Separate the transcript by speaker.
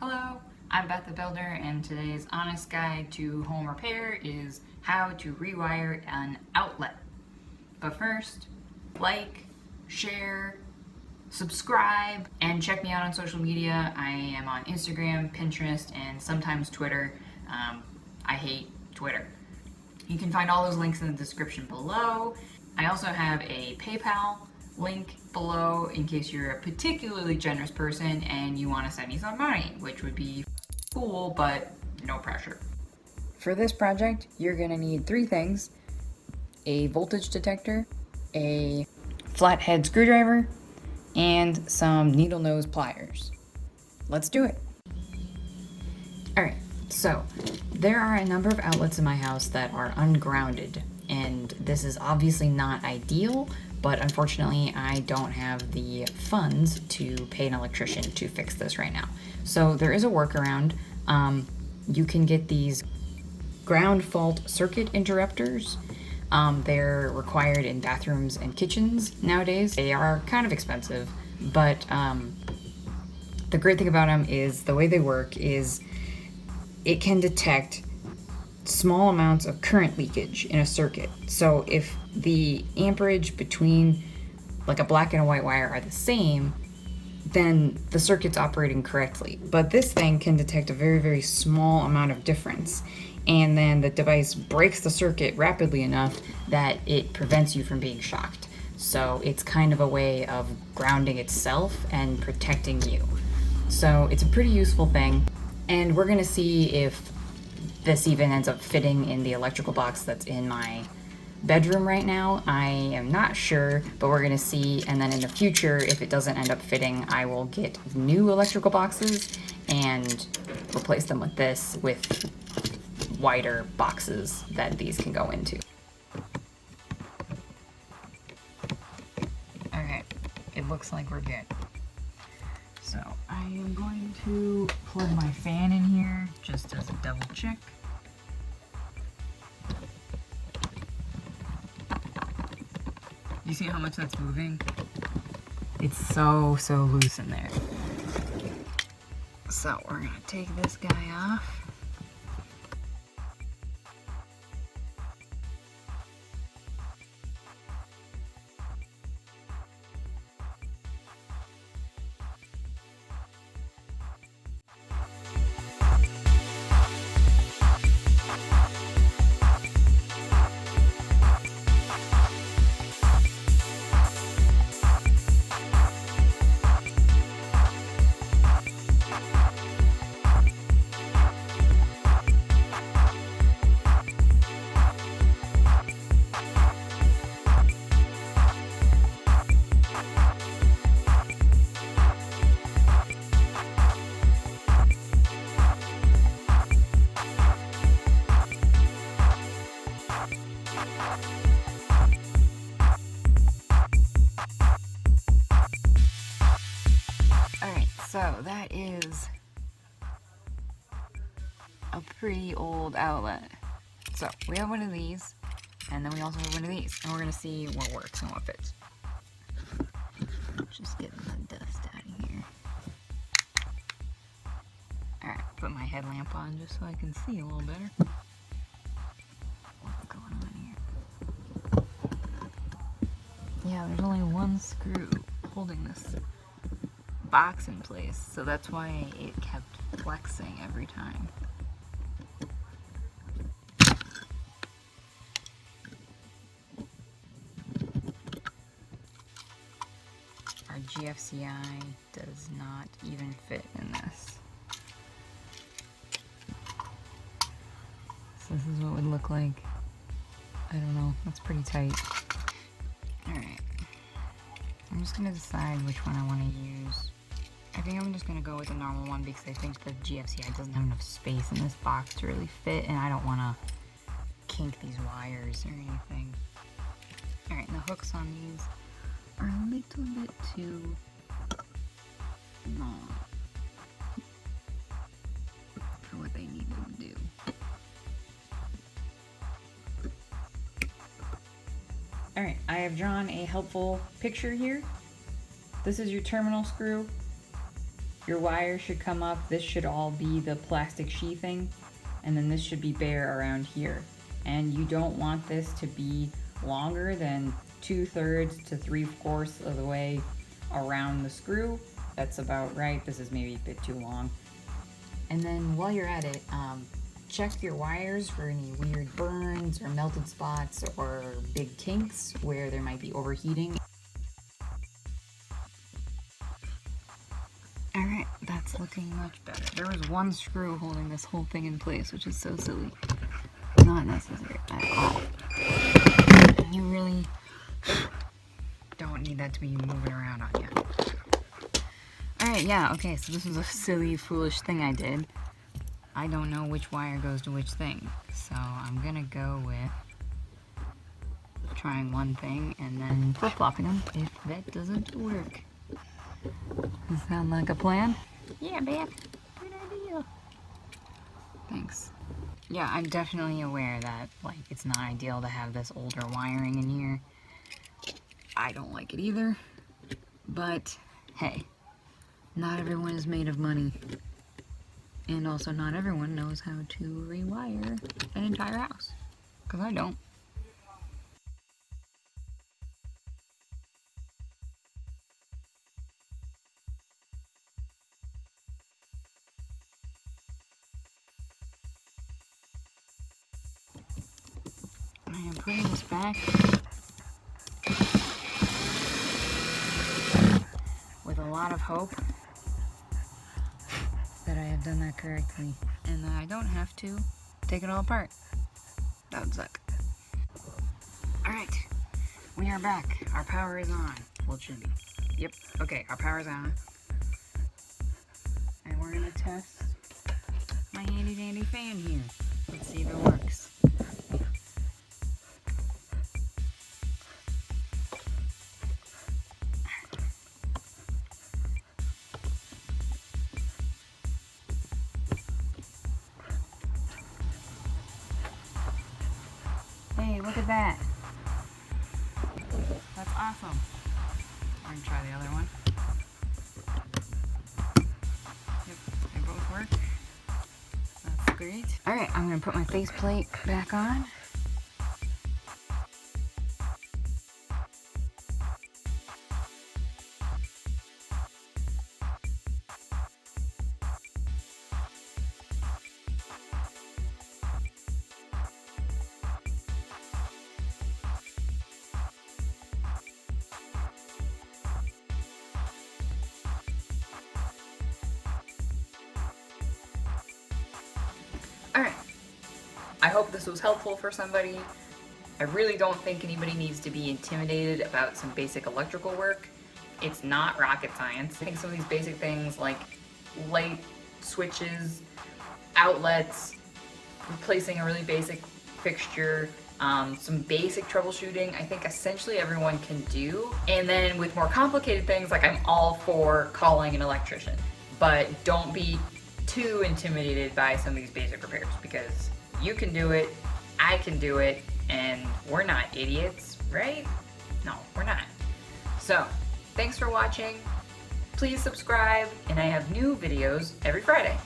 Speaker 1: Hello, I'm Beth the Builder, and today's honest guide to home repair is how to rewire an outlet. But first, like, share, subscribe, and check me out on social media. I am on Instagram, Pinterest, and sometimes Twitter. I hate Twitter. You can find all those links in the description below. I also have a PayPal link below in case you're a particularly generous person and you want to send me some money, which would be cool, but no pressure. For this project, you're gonna need three things: a voltage detector, a flathead screwdriver, and some needle nose pliers. Let's do it. Alright, so there are a number of outlets in my house that are ungrounded, and this is obviously not ideal, but unfortunately I don't have the funds to pay an electrician to fix this right now. So there is a workaround. You can get these ground fault circuit interrupters. They're required in bathrooms and kitchens nowadays. They are kind of expensive, but the great thing about them is the way they work is it can detect small amounts of current leakage in a circuit. So if the amperage between like a black and a white wire are the same, then the circuit's operating correctly. But this thing can detect a very, very small amount of difference. And then the device breaks the circuit rapidly enough that it prevents you from being shocked. So it's kind of a way of grounding itself and protecting you. So it's a pretty useful thing. And we're gonna see if this even ends up fitting in the electrical box that's in my bedroom right now. I am not sure, but we're gonna see, and then in the future, if it doesn't end up fitting, I will get new electrical boxes and replace them with this, with wider boxes that these can go into. Okay, it looks like we're good. So I am going to plug my fan in here just as a double check. You see how much that's moving? It's so loose in there. So we're gonna take this guy off. So that is a pretty old outlet. So we have one of these, and then we also have one of these, and we're gonna see what works and what fits. Just getting the dust out of here. Alright, put my headlamp on just so I can see a little better. What's going on here? Yeah, there's only one screw holding this box in place, so that's why it kept flexing every time. Our GFCI does not even fit in this. So this is what it would look like. I don't know, that's pretty tight. Alright, I'm just gonna decide which one I want to use. I think I'm just going to go with the normal one because I think the GFCI doesn't have enough space in this box to really fit, and I don't want to kink these wires or anything. Alright, the hooks on these are a little bit too long for what they need to do. Alright, I have drawn a helpful picture here. This is your terminal screw. Your wire should come up. This should all be the plastic sheathing, and then this should be bare around here. And you don't want this to be longer than 2/3 to 3/4 of the way around the screw. That's about right. This is maybe a bit too long. And then while you're at it, check your wires for any weird burns or melted spots or big kinks where there might be overheating. Alright, that's looking much better. There was one screw holding this whole thing in place, which is so silly. Not necessary at all. You really don't need that to be moving around on you. Alright, yeah, okay, so this was a silly, foolish thing I did. I don't know which wire goes to which thing, so I'm gonna go with trying one thing and then flip-flopping them if that doesn't work. Does that sound like a plan? Yeah, Beth. Good idea. Thanks. Yeah, I'm definitely aware that, like, it's not ideal to have this older wiring in here. I don't like it either. But, hey, not everyone is made of money. And also not everyone knows how to rewire an entire house. Because I don't. I am putting this back with a lot of hope that I have done that correctly and that I don't have to take it all apart. That would suck. Alright, we are back. Our power is on. Well, it should be. Yep, okay, our power is on. And we're gonna test my handy dandy fan here. Let's see if it works. Hey, look at that. That's awesome. We're gonna try the other one. Yep, they both work. That's great. Alright, I'm gonna put my faceplate back on. Alright, I hope this was helpful for somebody. I really don't think anybody needs to be intimidated about some basic electrical work. It's not rocket science. I think some of these basic things like light switches, outlets, replacing a really basic fixture, some basic troubleshooting, I think essentially everyone can do. And then with more complicated things, like I'm all for calling an electrician. But don't be too intimidated by some of these basic repairs because you can do it, I can do it, and we're not idiots, right? No, we're not. So, thanks for watching. Please subscribe, and I have new videos every Friday.